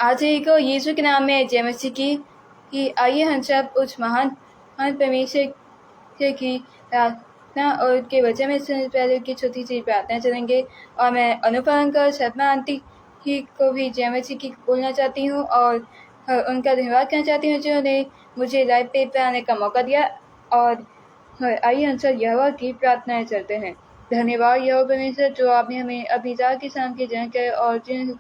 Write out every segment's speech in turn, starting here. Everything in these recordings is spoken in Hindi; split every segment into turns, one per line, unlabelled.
आज एक यीशु के नाम में जय मसीह की आइए हम सब उस महान परमेश्वर की प्रार्थना और के वचन में सुनने से पहले की छोटी सी प्रार्थना चलेंगे। और मैं अनुपम कर सपना आंटी को भी जय मसीह की बोलना चाहती हूँ और उनका धन्यवाद करना चाहती हूँ जिन्होंने मुझे लाइव पे आने का मौका दिया। और आइए हम सब यहोवा की प्रार्थनाएं चलते हैं। धन्यवाद यहोवा परमेश्वर जो आपने हमें अपनी जात के साम की जानकर और जिन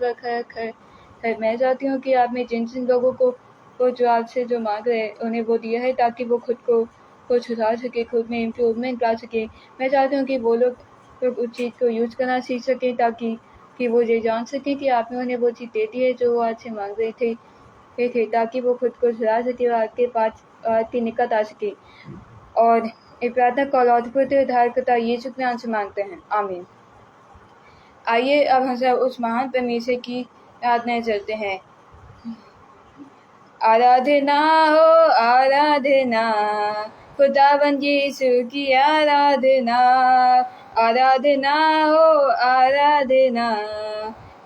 पर मैं चाहती हूँ कि आपने जिन जिन लोगों को जो आपसे जो मांग रहे उन्हें वो दिया है ताकि वो खुद को सुधार सके, खुद में इम्प्रूवमेंट ला सके। मैं चाहती हूँ कि वो लोग उस चीज़ को यूज़ करना सीख सकें ताकि वो ये जान सकें कि आपने उन्हें वो चीज़ दे दी है जो वो आपसे मांग रहे थे ताकि वो खुद को सुधार सके और आपके पास आपकी निकट आ सके। और ये प्रार्थना को अद्भुत उद्धारकर्ता यीशु के नाम से मांगते हैं, आमीन। आइए अब हम सब उस महान परमेश्वर की प्रार्थनाएं चलते हैं। आराधना हो आराधना, खुदावंद यीशु की आराधना। आराधना हो आराधना,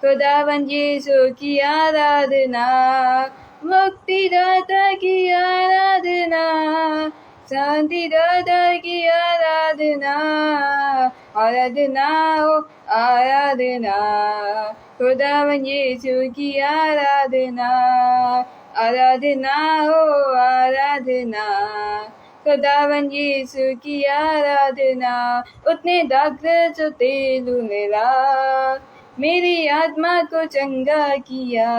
खुदावंद यीशु की आराधना। मुक्तिदाता की आराधना, शांतिदाता की आराधना। आराधना हो आराधना, खुदावंद यीशु की आराधना। आराधना हो आराधना, खुदावंद यीशु की आराधना। उतने दाग जो तेलू मेरा मेरी आत्मा को चंगा किया।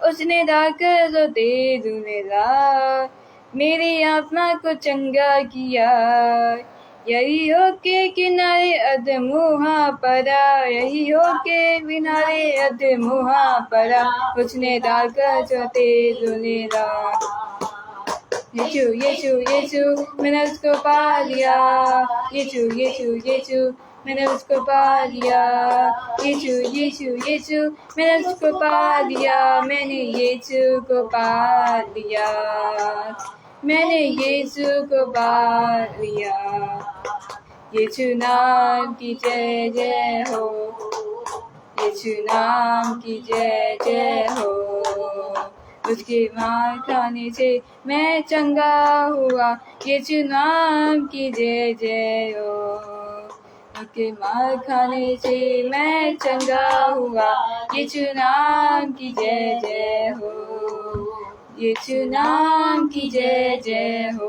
उसने दाग जो तेलू मेरा मेरी आत्मा को चंगा किया। यही हो के किनारे अधमुहा पड़ा, यही हो के किनारे अधमुहा पड़ा। उसने डालकर जो तेल लेला। यीशु यीशु यीशु मैंने उसको पा लिया। यीशु यीशु यीशु मैंने उसको पा लिया। यीशु यीशु यीशु मैंने उसको पा लिया। मैंने यीशु को पा लिया। मैंने यीशु को पा लिया। यीशु नाम की जय जय हो। यीशु नाम की जय जय हो। उसके मार खाने से मैं चंगा हुआ। यीशु नाम की जय जय हो। उसके मार खाने से मैं चंगा हुआ। यीशु नाम की जय जय हो। यीशु नाम की जय जय हो।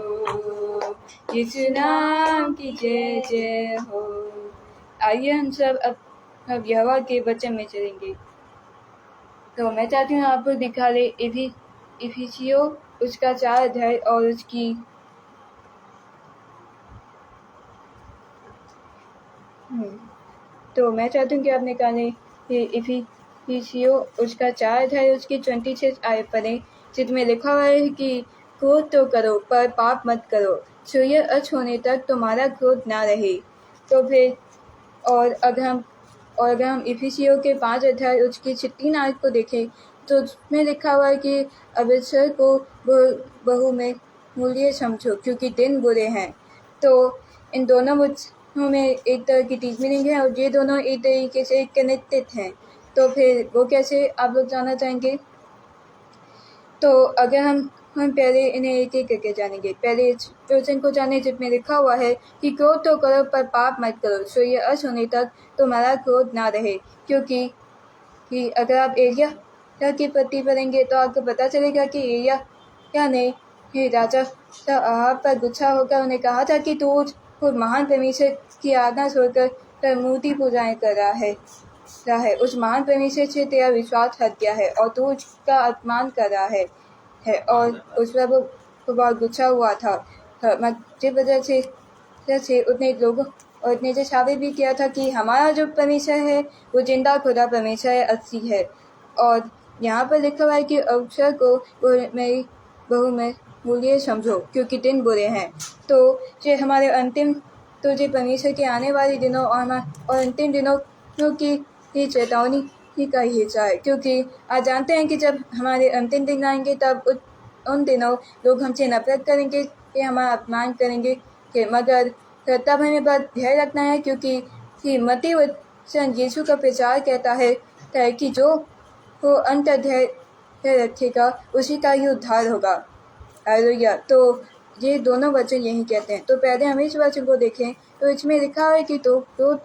यीशु नाम की जय जय हो। आइए हम सब अब यहोवा के वचन में चलेंगे। तो मैं चाहती हूँ आपको दिखा ले इफिसियो उसका 4 अध्याय और उसकी तो मैं चाहती हूँ कि आप निकालें इफिसियो उसका 4 अध्याय उसकी 26 आयत पढ़ें, जिसमें लिखा हुआ है कि क्रोध तो करो पर पाप मत करो, सूर्य अस्त होने तक तुम्हारा क्रोध ना रहे। तो फिर और अगर हम इफिसियो के 5 अध्याय उसकी 3 आयत को देखें तो उसमें लिखा हुआ है कि अवसर को बहु में मूल्य समझो क्योंकि दिन बुरे हैं। तो इन दोनों वचनों में एक तरह की डीप मीनिंग है और ये दोनों एक तरीके से कनेक्टेड हैं। तो फिर वो कैसे आप लोग जानना चाहेंगे? तो अगर हम पहले इन्हें एक एक करके जानेंगे। पहले इस वचन को जाने जिसमें लिखा हुआ है कि क्रोध तो करो पर पाप मत करो, सूर्य अस्त होने तक तुम्हारा क्रोध ना रहे। क्योंकि अगर आप एलिय्याह की पत्ती पढ़ेंगे तो आपको पता चलेगा कि एलिय्याह ने राजा अहाब पर गुस्सा होकर उन्हें कहा था कि तू महान परमेश्वर की आराधना छोड़कर मूर्ति पूजाएं कर रहा है। उस महान परमेश्वर से तेरा विश्वास हट गया है और तू उसका अपमान कर रहा है और उस पर वो बहुत गुस्सा हुआ था। जिस वजह से उतने लोगों और इतने से साबित भी किया था कि हमारा जो परमेश्वर है वो जिंदा खुदा परमेश्वर है, असली है। और यहाँ पर लिखा हुआ है कि अवसर को मेरी बहु में मूल्य समझो क्योंकि दिन बुरे हैं। तो ये हमारे अंतिम तो ये परमेश्वर के आने वाले दिनों और अंतिम दिनों की चेतावनी का हिस्सा है। क्योंकि आज जानते हैं कि जब हमारे अंतिम दिन आएंगे तब उन दिनों लोग हमसे नफरत करेंगे, कि हमारा अपमान करेंगे, कि मगर तब हमें बात ध्यान रखना है क्योंकि मत्ती वचन यीशु का प्रचार कहता है कि जो वो अंत अध्याय रखेगा उसी का ही उद्धार होगा। हालेलुया। तो ये दोनों वचन यही कहते हैं। तो पहले हम इस वचन को देखें तो इसमें लिखा है कि तो क्रोध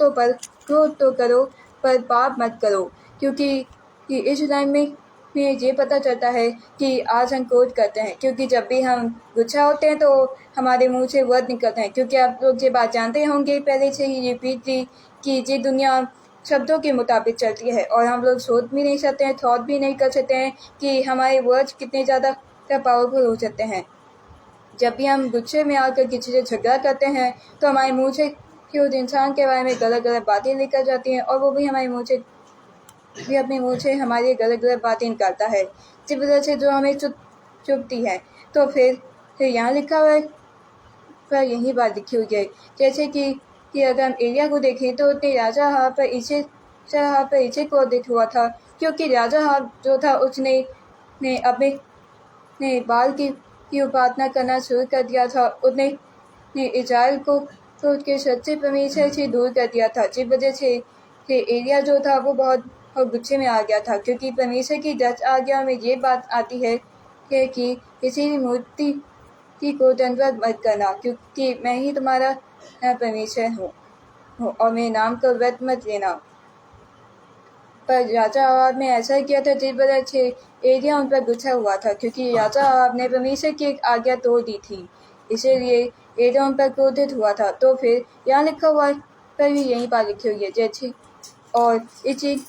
तो करो पर पाप मत करो, क्योंकि कि इस लाइन में ये पता चलता है कि आज हम क्रोध करते हैं, क्योंकि जब भी हम गुस्सा होते हैं तो हमारे मुंह से वर्ड निकलते हैं। क्योंकि आप लोग ये बात जानते होंगे, पहले से ही रिपीट थी कि ये दुनिया शब्दों के मुताबिक चलती है और हम लोग सोच भी नहीं सकते हैं, थॉट भी नहीं कर सकते हैं कि हमारे वर्ड्स कितने ज़्यादा पावरफुल हो सकते हैं। जब भी हम गुस्से में आकर किसी से झगड़ा करते हैं तो हमारे मुंह से कि उस इंसान के बारे में गलत गलत बातें निकल जाती हैं और वो भी हमारे मुंह से भी अपने मुंह से हमारी गलत गलत बातें निकालता है, जिस वजह से जो हमें चुभती है। तो फिर यहाँ लिखा हुआ है, पर यही बात लिखी हुई है, जैसे कि अगर हम एरिया को देखें तो उतने राजा हाब पर इसे क्रोधित हुआ था, क्योंकि राजा हाब जो था उसने अपने ने बाल की उपासना करना शुरू कर दिया था। उसने इज़राइल को तो उसके सच्चे परमेश्वर से दूर कर दिया था, जिस वजह से एरिया जो था वो बहुत गुस्से में आ गया था, क्योंकि परमेश्वर की 10 आज्ञाओं में ये बात आती है कि किसी भी मूर्ति को दंडवत मत करना, क्योंकि मैं ही तुम्हारा परमेश्वर हूँ और मेरे नाम का व्रत मत लेना। पर राजा अहाब ने ऐसा किया था, जिस वजह से एलिय्याह उन पर गुस्सा हुआ था, क्योंकि राजा अहाब ने परमेश्वर की एक आज्ञा तोड़ दी थी, इसीलिए एलिय्याह उन पर क्रोधित हुआ था। तो फिर यहाँ लिखा हुआ पर भी यही बात लिखी हुई है, जैसे और इस चीज़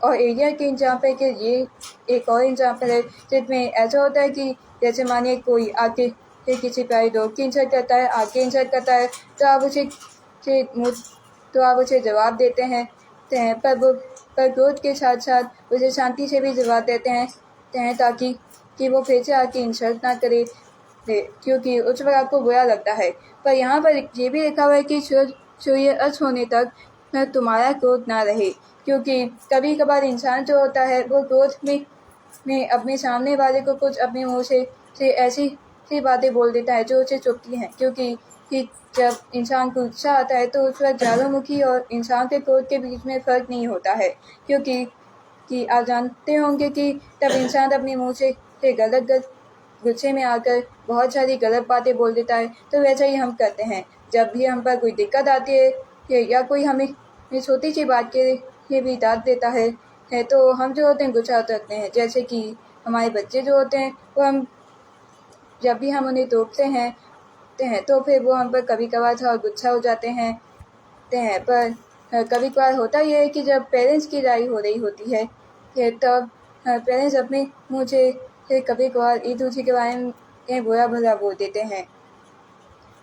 और एलिय्याह के एग्जाम्पल के ये एक और एग्जाम्पल है, जिसमें ऐसा होता है कि जैसे मानिए कोई आके किसी प्यारे दोस्त की इंसल्ट करता है, आके इंसल्ट करता है, तो आप उसे जवाब देते हैं, पर क्रोध के साथ साथ उसे शांति से भी जवाब देते हैं ताकि वो फिर से आके इंसल्ट ना करे, क्योंकि उस वक्त आपको बुरा लगता है। पर यहाँ पर ये भी लिखा हुआ है कि सूर्य अस्त होने तक तुम्हारा क्रोध ना रहे, क्योंकि कभी कभार इंसान जो होता है वो क्रोध में अपने सामने वाले को कुछ अपने मुँह से ऐसी बातें बोल देता है जो उसे चुभती हैं, क्योंकि जब इंसान को गुस्सा आता है तो उस वक्त ज्वालामुखी और इंसान के क्रोध के बीच में फ़र्क नहीं होता है, क्योंकि आप जानते होंगे कि तब इंसान अपने मुँह से गलत गुस्से में आकर बहुत सारी गलत बातें बोल देता है। तो वैसा ही हम करते हैं, जब भी हम पर कोई दिक्कत आती है या कोई हमें छोटी सी बात के लिए भी डांट देता है तो हम जो होते हैं गुस्सा करते हैं। जैसे कि हमारे बच्चे जो होते हैं वो हम जब भी हम उन्हें टोकते हैं तो फिर वो हम पर कभी कभार थोड़ा गुस्सा हो जाते हैं। पर कभी कभार होता यह है कि जब पेरेंट्स की लड़ाई हो रही होती है तब पेरेंट्स अपने मुँह से कभी कभार एक दूसरे के बारे में बुरा भला बोल देते हैं।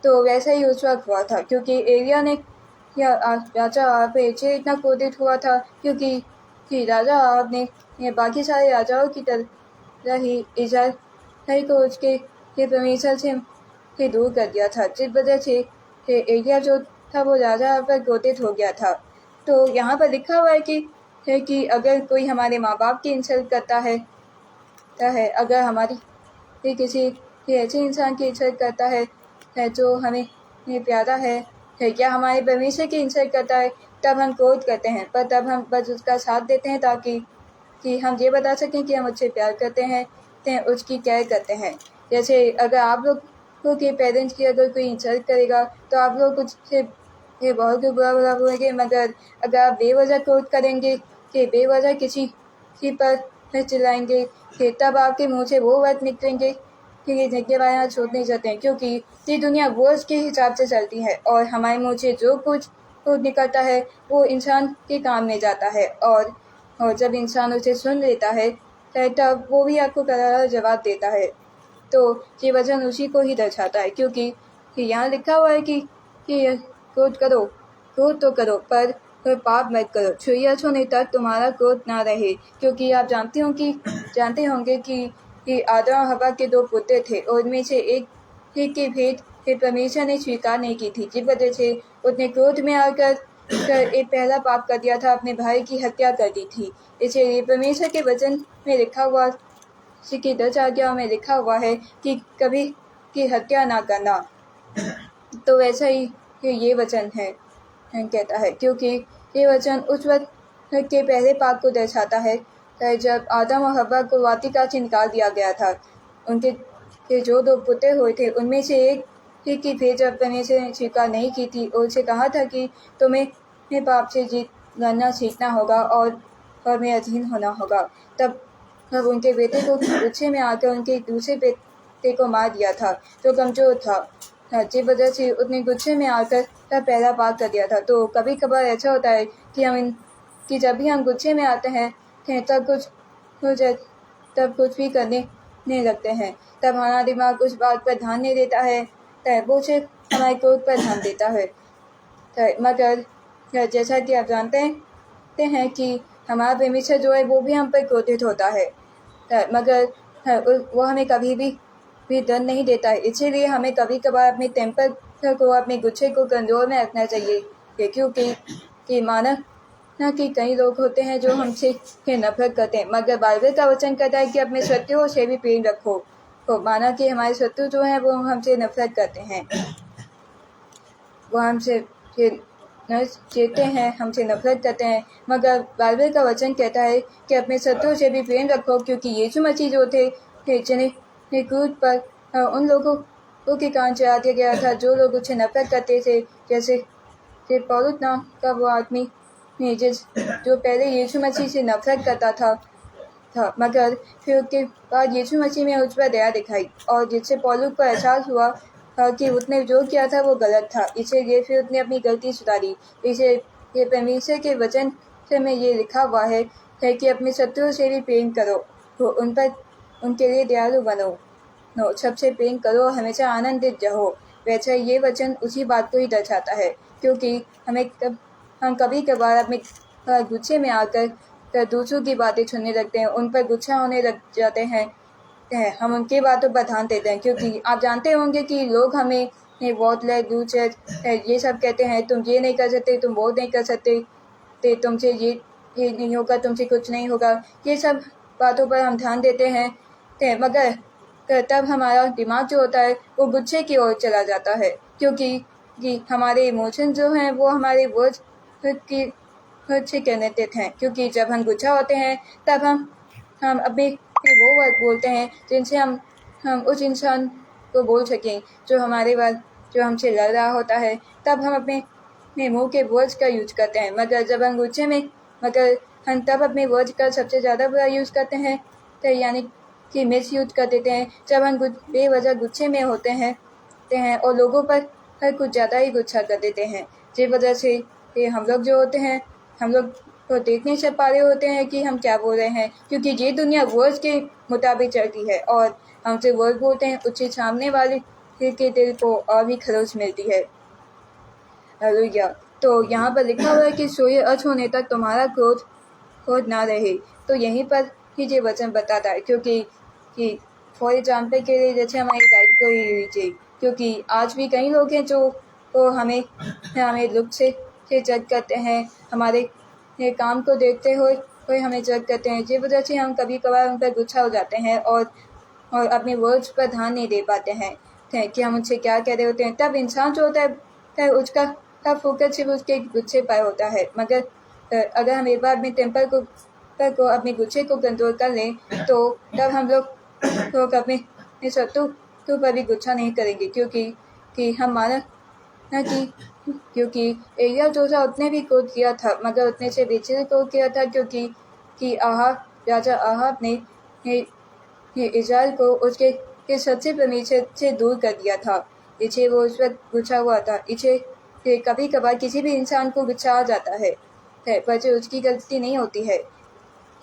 तो वैसा ही उस वक्त हुआ था, क्योंकि एलिय्याह ने या राजा अहाब पे इतना क्रोधित हुआ था, क्योंकि राजा अहाब ने बाकी सारे राजाओं की तरह ही इज़राइल को उसके परमेश्वर से दूर कर दिया था, जिस वजह से एलिय्याह जो था वो राजा अहाब पर क्रोधित हो गया था। तो यहाँ पर लिखा हुआ है कि अगर कोई हमारे माँ बाप की इंसल्ट करता है अगर हमारी किसी ऐसे इंसान की इंसल्ट करता है जो हमें प्यारा है या हमारे परमेश्वर की इंसल्ट करता है, तब हम क्रोध करते हैं, पर तब हम बस उसका साथ देते हैं ताकि हम ये बता सकें कि हम उससे प्यार करते हैं, उसकी केयर करते हैं। जैसे अगर आप लोग के पेरेंट्स की अगर कोई इंसल्ट करेगा तो आप लोग कुछ से बहुत बुरा बुरा बोलेंगे, मगर अगर आप बेवजह क्रोध करेंगे कि बेवजह किसी पर चिल्लाएंगे तब आपके मुँह से वो वर्ड निकलेंगे कि ये जिनके बारे में सोच नहीं सकते हैं, क्योंकि ये दुनिया वर्ड्स के हिसाब से चलती है और हमारे मुँह से जो कुछ निकलता है वो इंसान के काम में जाता है और जब इंसान उसे सुन लेता है तब वो भी आपको करारा जवाब देता है। तो ये वचन उसी को ही दर्शाता है, क्योंकि यहाँ लिखा हुआ है कि क्रोध तो करो पर पाप मत करो, सूर्य होने तक तुम्हारा क्रोध ना रहे, क्योंकि आप जानते होंगे कि आदम और हवा के 2 पुत्र थे और उनमें से एक की भेंट परमेश्वर ने स्वीकार नहीं की थी, जिस वजह से उसने क्रोध में आकर एक पहला पाप कर दिया था, अपने भाई की हत्या कर दी थी। इसलिए परमेश्वर के वचन में लिखा हुआ की 10 आज्ञाओं में लिखा हुआ है कि कभी की हत्या ना करना। तो वैसा ही ये वचन कहता है, क्योंकि ये वचन उस वक्त के पहले पाप को दर्शाता है जब आदम और हव्वा को वाटिका से निकाल दिया गया था, उनके के जो 2 पुत्र हुए थे उनमें से एक ही की फिर जब परमेश्वर ने स्वीकार नहीं की थी और उसे कहा था कि तुम्हें पाप से जीत लड़ना सीखना होगा और में अधीन होना होगा, तब उनके बेटे को गुस्से में आकर उनके दूसरे बेटे को मार दिया था जो कमजोर था। जिस वजह से उसने गुस्से में आकर पहला पाप कर दिया था। तो कभी कभार ऐसा होता है कि जब भी हम गुस्से में आते हैं तब कुछ हो जाए तब कुछ भी करने लगते हैं, तब हमारा दिमाग उस बात पर ध्यान नहीं देता है, वो सिर्फ हमारे क्रोध पर ध्यान देता है। मगर जैसा कि आप जानते हैं कि हमारा परमेश्वर जो है वो भी हम पर क्रोधित होता है, मगर वो हमें कभी भी दंड नहीं देता है। इसीलिए हमें कभी कभार अपने टेम्पर को, अपने गुस्से को कंट्रोल में रखना चाहिए, क्योंकि माना कि कई लोग होते हैं जो हमसे नफरत करते हैं, मगर बाइबल का वचन कहता है कि अपने शत्रुओं से भी प्रेम रखो। तो माना कि हमारे शत्रु जो हैं वो हमसे नफरत करते हैं, वो हमसे चेते हैं, हमसे नफरत करते हैं, मगर बाइबल का वचन कहता है कि अपने शत्रुओं से भी प्रेम रखो, क्योंकि यीशु मसीह जो थे जिन्हें क्रूस पर उन लोगों के कारण चढ़ा दिया गया था जो लोग उससे नफरत करते थे, जैसे पौलुस नाम का वो आदमी जो पहले यीशु मसीह से नफरत करता था, मगर फिर उसके बाद यीशु मसीह में उस पर दया दिखाई और जिससे पौलुस को एहसास हुआ कि उसने जो किया था वो गलत था, इसलिए फिर उसने अपनी गलती सुधारी। इसे ये परमेश्वर के वचन से में ये लिखा हुआ है कि अपने शत्रुओं से भी प्रेम करो, तो उनके लिए दयालु बनो, सबसे प्रेम करो, हमेशा आनंदित रहो। वैसे ये वचन उसी बात को ही दर्शाता है, क्योंकि हम कभी कभार अपने गुस्से में आकर दूसरों की बातें सुनने लगते हैं, उन पर गुस्सा होने लग जाते हैं, हम उनकी बातों पर ध्यान देते हैं, क्योंकि आप जानते होंगे कि लोग हमें बहुत ये सब कहते हैं, तुम ये नहीं कर सकते, तुम वो नहीं कर सकते, तुमसे ये नहीं होगा, तुमसे कुछ नहीं होगा, ये सब बातों पर हम ध्यान देते हैं, मगर तब हमारा दिमाग जो होता है वो गुस्से की ओर चला जाता है, क्योंकि हमारे इमोशन जो हैं वो हमारे वर्ड्स की से कनेक्टेड हैं, क्योंकि जब हम गुस्सा होते हैं तब हम अपने वो वर्ड बोलते हैं जिनसे हम उस इंसान को बोल सकें जो हमारे बाद जो हमसे लड़ रहा होता है, तब हम अपने मुंह के वर्ड्स का यूज करते हैं, मगर जब हम गुस्से में हम तब अपने वर्ड्स का सबसे ज़्यादा बुरा यूज़ करते हैं, तो यानी कि मिस यूज कर देते हैं जब हम बेवजह गुस्से में होते हैं और लोगों पर कुछ ज़्यादा ही गुस्सा कर देते हैं, जिस वजह से हम लोग जो होते हैं हम लोग तो देख नहीं पा रहे होते हैं कि हम क्या बोल रहे हैं, क्योंकि ये दुनिया वर्ड्स के मुताबिक चलती है और हमसे वर्ड बोलते हैं उससे सामने वाले के दिल को और भी खरोच मिलती है। हालेलुया। तो यहाँ पर लिखा हुआ है कि सूर्य अस्त होने तक तुम्हारा क्रोध ना रहे, तो यहीं पर ही ये वचन बताता है, क्योंकि फॉर एग्जाम्पल के लिए जैसे हमारी लाइफ को ही लीजिए, क्योंकि आज भी कई लोग हैं जो हमें लुक से जज करते हैं, हमारे काम को देखते हुए हमें जज करते हैं, जिस वजह से हम कभी कभार उन पर गुस्सा हो जाते हैं और अपने वर्ड्स पर ध्यान नहीं दे पाते हैं कि हम उनसे क्या कह रहे होते हैं। तब इंसान जो होता है उसका फोकस सिर्फ उसके गुस्से पर होता है, मगर अगर हम एक बार अपने टेम्पर को अपने गुस्से को कंट्रोल कर लें तो तब हम लोग अपने शत्रु पर भी गुस्सा नहीं करेंगे, क्योंकि हम माना क्योंकि एलिया जोशा उसने भी क्रोध किया था, मगर उतने से बेचे क्रोध किया था क्योंकि राजा आहाब ने इज़राइल को उसके सच्चे परमेश्वर से दूर कर दिया था, इसे वो उस वक्त गुस्सा हुआ था। इसे कभी कभार किसी भी इंसान को गुस्सा आ जाता है पर जो उसकी गलती नहीं होती है,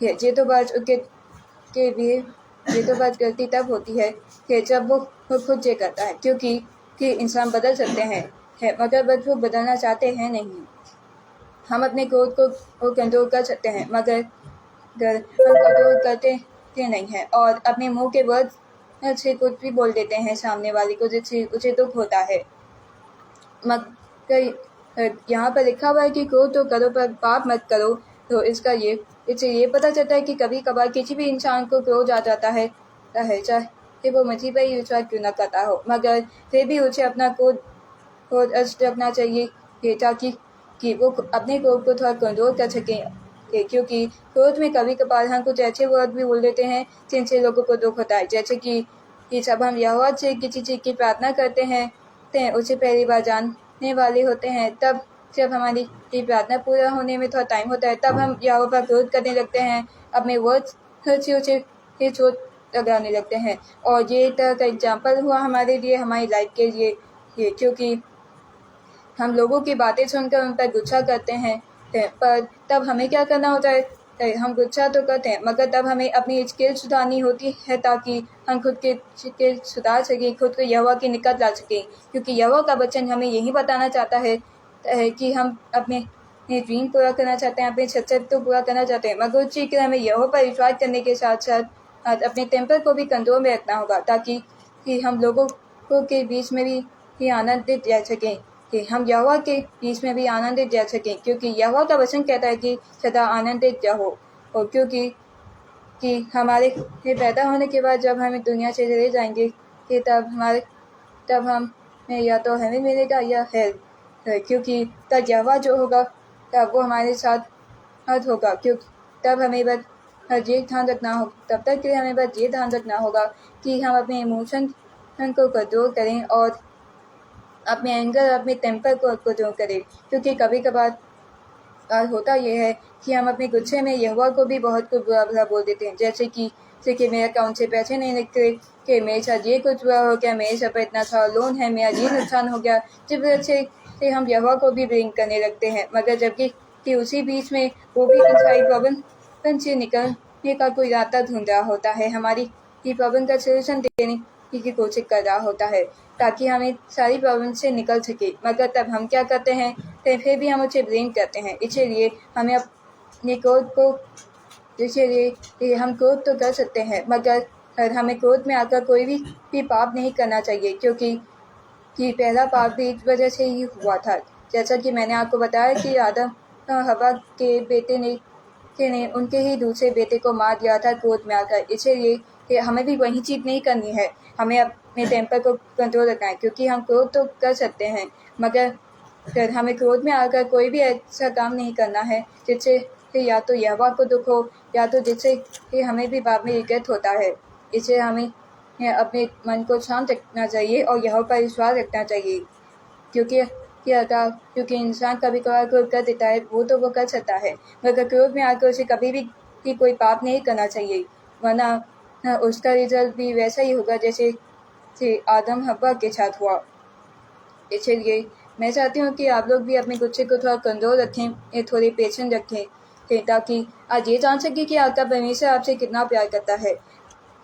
ये तो बात गलती तब होती है कि जब वो खुद से करता है, क्योंकि इंसान बदल सकते हैं मगर बस वो बदलना चाहते हैं नहीं। हम अपने क्रोध को कंट्रोल कर सकते हैं, मगर हम कंट्रोल करते नहीं हैं और अपने मुंह के वर्ड से कुछ भी बोल देते हैं सामने वाले को, जिससे उसे दुख होता है। मगर यहाँ पर लिखा हुआ है कि क्रोध तो करो पर पाप मत करो, तो इससे ये पता चलता है कि कभी कभार किसी भी इंसान को क्रोध आ जाता है चाहे वो मसीह पर ही विश्वास क्यों न करता हो, मगर फिर भी उसे अपना क्रोध रखना चाहिए ताकि वो अपने क्रोध को थोड़ा कंट्रोल कर सकें क्योंकि क्रोध में कभी कभार हम कुछ ऐसे वर्ड भी बोल देते हैं जिनसे लोगों को दुख होता है। जैसे कि जब हम यहोवा से किसी चीज़ की प्रार्थना करते हैं उसे पहली बार जानने वाले होते हैं, तब जब हमारी ये प्रार्थना पूरा होने में थोड़ा टाइम होता है तब हम यहोवा पर क्रोध करने लगते हैं, अपने वर्ड्स से उसे ये चोट लगाने लगते हैं। और ये तरह का एग्जाम्पल हुआ हमारे लिए, हमारी लाइफ के लिए ये, क्योंकि हम लोगों की बातें सुनकर उन पर गुस्सा करते हैं, पर तब हमें क्या करना होता है, हम गुस्सा तो करते हैं मगर तब हमें अपनी स्किल सुधारनी होती है ताकि हम खुद के स्किल सुधार सकें, खुद को यहोवा के निकट ला सकें। क्योंकि यहोवा का वचन हमें यही बताना चाहता है कि हम अपने ड्रीम पूरा करना चाहते हैं, अपने सच्चाई को पूरा करना चाहते हैं, मगर उस चीज़ के लिए हमें यहोवा पर विश्वास करने के साथ साथ अपने टेम्पर को भी कंट्रोल में रखना होगा ताकि कि हम लोगों को के बीच में भी आनंदित रह सकें, कि हम यहोवा के बीच में भी आनंदित रह सकें। क्योंकि यहोवा का वचन कहता है कि सदा आनंदित रहो। और क्योंकि कि हमारे पैदा होने के बाद जब हम दुनिया से चले जाएंगे कि तब हम या तो हमें मिलेगा या हेल, क्योंकि तब यहोवा जो होगा तब वो हमारे साथ होगा। क्योंकि तब हमें बस ये ध्यान रखना हो, तब तक के लिए हमें बस ये ध्यान रखना होगा कि हम अपने इमोशन को कंट्रोल करें और अपने एंगर, अपने टेम्पर को कंट्रोल करें। क्योंकि कभी कभार होता ये है कि हम अपने गुस्से में यहोवा को भी बहुत कुछ बुरा भला बोल देते हैं, जैसे कि मेरे अकाउंट से पैसे नहीं निकले, कि मेरे साथ ये कुछ हुआ हो गया, मेरे सर पर इतना सारा लोन है, मेरा ये नुकसान हो गया, जिस वजह से हम यहोवा को भी ब्लेम करने लगते हैं। मगर जबकि कि उसी बीच में वो भी इन सारी प्रॉब्लम से निकलने का कोई रास्ता ढूंढ रहा होता है, हमारी ये प्रॉब्लम का सोल्यूशन देने की कोशिश कर रहा होता है ताकि हमें सारी प्रॉब्लम से निकल सके। मगर तब हम क्या करते हैं, तो फिर भी हम उसे ब्लेम करते हैं। इसीलिए हमें अपने क्रोध को, इसीलिए हम क्रोध तो कर सकते हैं मगर हमें क्रोध में आकर कोई भी पाप नहीं करना चाहिए, क्योंकि कि पहला पाप भी इस वजह से ही हुआ था। जैसा कि मैंने आपको बताया कि आदम हवा के बेटे ने उनके ही दूसरे बेटे को मार दिया था क्रोध में आकर। इसीलिए हमें भी वही चीज़ नहीं करनी है, हमें अपने टेम्पर को कंट्रोल रखना है। क्योंकि हम क्रोध तो कर सकते हैं मगर हमें क्रोध में आकर कोई भी ऐसा काम नहीं करना है जिससे या तो यहोवा को दुख हो या तो जिससे हमें भी बाद में रिग्रेट होता है। इससे हमें अपने मन को शांत रखना चाहिए और यहोवा पर विश्वास रखना चाहिए। क्योंकि इंसान कभी कभार क्रोध कर देता है, वो तो वो कर सकता है, मगर क्रोध में आकर उसे कभी भी कोई पाप नहीं करना चाहिए, वरना उसका रिजल्ट भी वैसा ही होगा जैसे आदम हव्वा के साथ हुआ। इसलिए मैं चाहती हूँ कि आप लोग भी अपने गुस्से को थोड़ा कंट्रोल रखें, थोड़े पेशेंस रखें, ताकि आज ये जान सकें कि आपका परमेश्वर आपसे कितना प्यार करता है।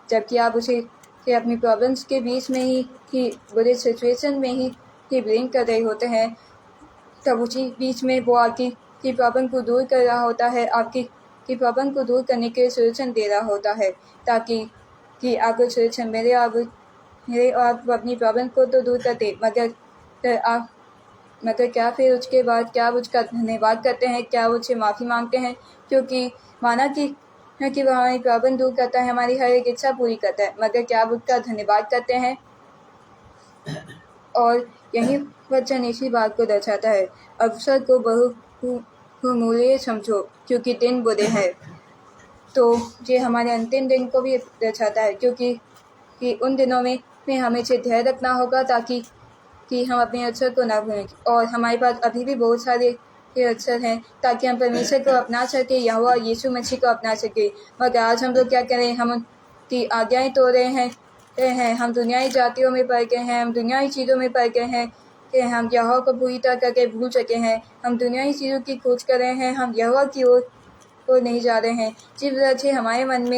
जबकि आप उसे अपनी प्रॉब्लम्स के बीच में ही बुरे सिचुएशन में ही ब्लेम कर रहे होते हैं, तब उसी बीच में वो आपकी प्रॉब्लम को दूर कर रहा होता है, आपकी प्रॉब्लम को दूर करने के सोल्यूशन दे रहा होता है, ताकि कि आपको सोल्यूशन मिले और आप अपनी प्रॉब्लम को तो दूर करते, मगर क्या फिर उसके बाद क्या आप उसका धन्यवाद करते हैं, क्या उससे माफ़ी मांगते हैं? क्योंकि माना कि वो हमारी प्रॉब्लम दूर करता है, हमारी हर एक इच्छा पूरी करता है, मगर क्या आप उसका धन्यवाद करते हैं? और यही वचन इसी बात को दर्शाता है, अवसर को बहुमूल्य समझो क्योंकि दिन बुरे हैं। तो ये हमारे अंतिम दिन को भी दर्शाता है, क्योंकि उन दिनों में हमें से धैर्य रखना होगा ताकि हम अपने अवसर को ना भूलें। और हमारे पास अभी भी बहुत सारे ये अवसर हैं ताकि हम परमेश्वर को अपना सकें, यहोवा यीशु मसीह को अपना सकें। मगर आज हम लोग क्या करें, हम उनकी आज्ञाएँ तोड़ रहे हैं, हम दुनियाई जातियों में पड़ गए हैं, हम दुनियाई चीज़ों में पड़ गए हैं कि हम यहोवा को पूरी तरह करके भूल चुके हैं, हम दुनियाई चीज़ों की खोज कर रहे हैं, हम यहोवा की ओर नहीं जा रहे हैं, जिस वजह से हमारे मन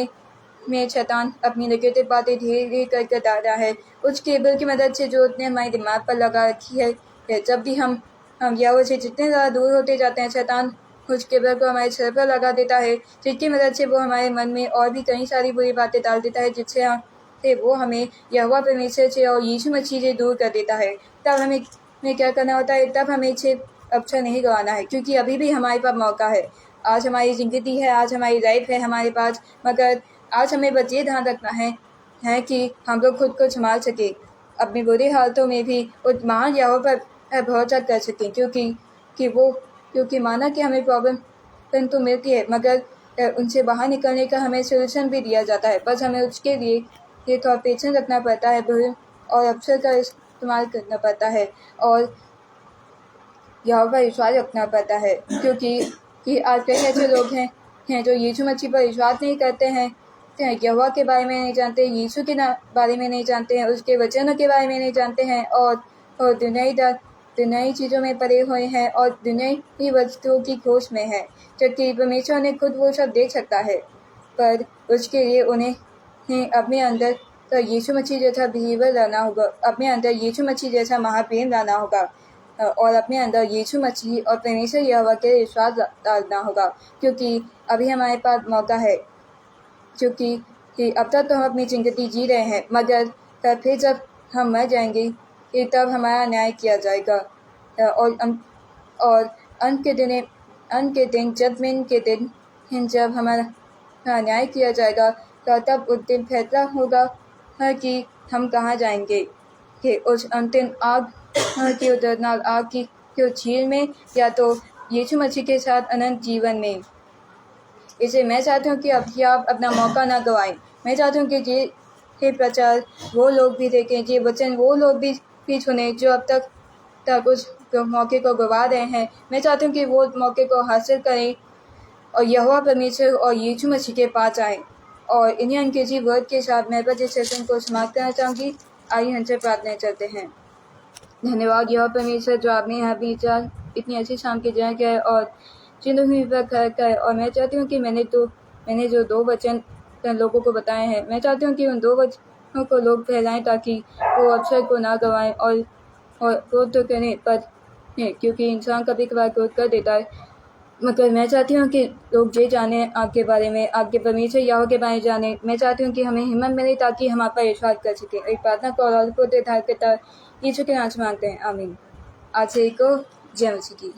में शैतान अपनी नेगेटिव बातें धीरे करके डाल रहा है। उस केबल की मदद से जो उसने हमारे दिमाग पर लगा रखी है, जब भी हम यहोवा से जितने ज़्यादा दूर होते जाते हैं, शैतान उस केबल को हमारे सर पर लगा देता है, जिसकी मदद से वो हमारे मन में और भी कई सारी बुरी बातें डाल देता है, जिससे वो हमें यहोवा परमेश्वर से और यीशु मसीह से दूर कर देता है। तब हमें क्या करना होता है, तब हमें इसे अवसर नहीं गंवाना है, क्योंकि अभी भी हमारे पास मौका है। आज हमारी ज़िंदगी है, आज हमारी लाइफ है हमारे पास, मगर आज हमें बस ये ध्यान रखना है कि हम लोग खुद को संभाल सकें, अपनी बुरी हालतों में भी उस महान यहोवा पर भरोसा कर सकें, क्योंकि माना कि हमें प्रॉब्लम परंतु मिलती है, मगर उनसे बाहर निकलने का हमें सोल्यूशन भी दिया जाता है। बस हमें उसके लिए ये थोड़ा पेशेंस रखना पड़ता है और अवसर का इस्तेमाल करना पड़ता है और यहोवा पर विश्वास रखना पड़ता है, क्योंकि कि आज कई ऐसे लोग हैं जो यीशु मसीह पर विश्वास नहीं करते हैं, यहोवा के बारे में नहीं जानते, यीशु के बारे में नहीं जानते हैं, उसके वचनों के बारे में नहीं जानते हैं और दुनियाई चीज़ों में पड़े हुए हैं और दुनियाई वस्तुओं की खोज में है, जबकि परमेश्वर ने खुद वो सब देख सकता है, पर उसके लिए उन्हें अपने अंदर तो यीशु मसीह जैसा बिहेवियर लाना होगा, अपने अंदर यीशु मसीह जैसा महाप्रेम लाना होगा और अपने अंदर यीशु मसीह और परमेश्वर यहोवा के विश्वास डालना होगा, क्योंकि अभी हमारे पास मौका है, क्योंकि अब तक तो हम अपनी ज़िंदगी जी रहे हैं, मगर फिर जब हम मर जाएंगे तब हमारा न्याय किया जाएगा और अंत के दिन जजमेंट के दिन जब हमारा न्याय किया जाएगा तो तब उस दिन फैसला होगा कि हम कहाँ जाएंगे, कि उस अंतिम आग की उदरनाल आग की झील में या तो यीशु मसीह के साथ अनंत जीवन में। इसे मैं चाहती हूँ कि अभी आप अपना मौका ना गवाएं। मैं चाहती हूँ कि ये प्रचार वो लोग भी देखें, ये वचन वो लोग भी सुने जो अब तक उस मौके को गवा रहे हैं। मैं चाहती हूँ कि वो मौके को हासिल करें और यहोवा परमेश्वर और यीशु मसीह के पास आएँ। और इन्हीं अंग्रेजी वर्ड के साथ मैं बस इस सेशन को समाप्त करना चाहूँगी। आइए हमसे प्रार्थना करते हैं। धन्यवाद यहोवा परमेश्वर, जो आपने यहाँ भी इतनी अच्छी शाम की जगह है और जिंदगी पर खड़ा कर, और मैं चाहती हूँ कि मैंने जो 2 वचन लोगों को बताए हैं, मैं चाहती हूँ कि उन 2 वचनों को लोग फैलाएं ताकि वो अवसर को ना गवाएं और क्रोध तो करें, पर क्योंकि इंसान कभी कभार क्रोध कर देता है, मगर मैं चाहती हूँ कि लोग ये जाने आपके बारे में, आपके परमेश्वर यहोवा के बारे में जाने। मैं चाहती हूँ कि हमें हिम्मत मिले ताकि हम आप पर विश्वास कर सकें। एक प्रार्थना को और यीशु के नाम से मांगते हैं, आमीन। आज से को जय मसीह की।